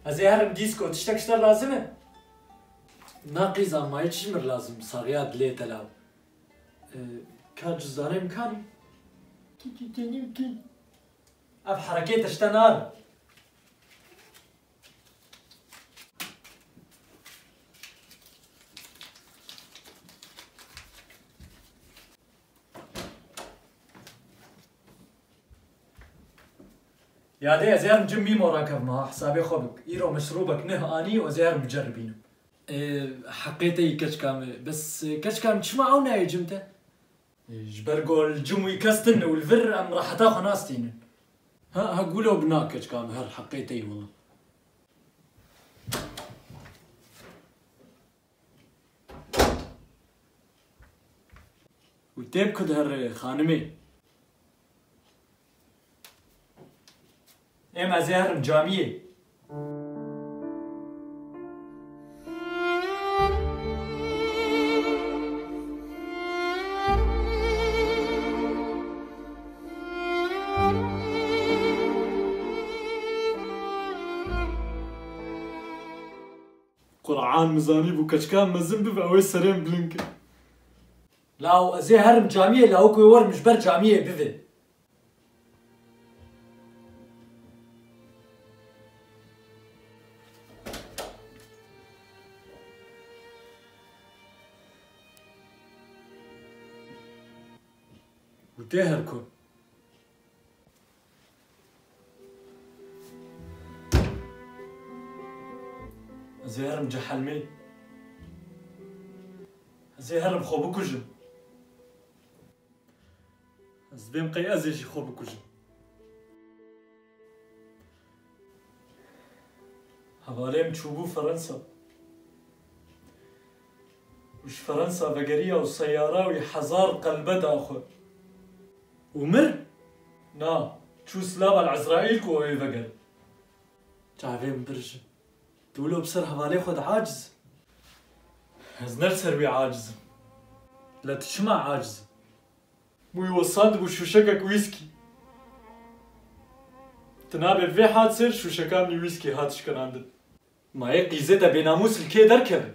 از هرم دیسکو تشتكشتر لازمه ناقيز ما يتشمر لازم صغياد ليه تلاو كان جزاري مكاني اف حركات اشتنار يا دي زير مجمي موراكب ما حسابي خبك ايرو مشروبك نه اني وزير مجربينه حقيتي كشكام بس كشكام تسمعونا يا جمته جبرقول جموي كاستن والفر ام راح تاخذ ناستين ها قولوا بناك كشكام هر حقيتي والله وتبكد هر خانمي اما زهر جامية قرعان مزانيب وكشكام مزن ببع ويسرين بلنك لاو زهر جامية لاو كويور مجبر جامية بذل وتهركن زهر مجحلمي زهر مخوبكوجم زبيم قي ازيش خوبكوجم هواليم تشوبو فرنسا وش فرنسا بقرية وسيارة ويحزار قلبت اخر ومر نا شو سلاب العزرائيل كو اي بقر تعرفين برج تقولوا بصر هوالي خد عاجز هز نرسر بي عاجز لا تشمع عاجز مو يوصاند بو شوشكك ويسكي تنابي في حادثر شوشكامني ويسكي هاتش كان عندك ما يقي زيتا بناموس الكي دركب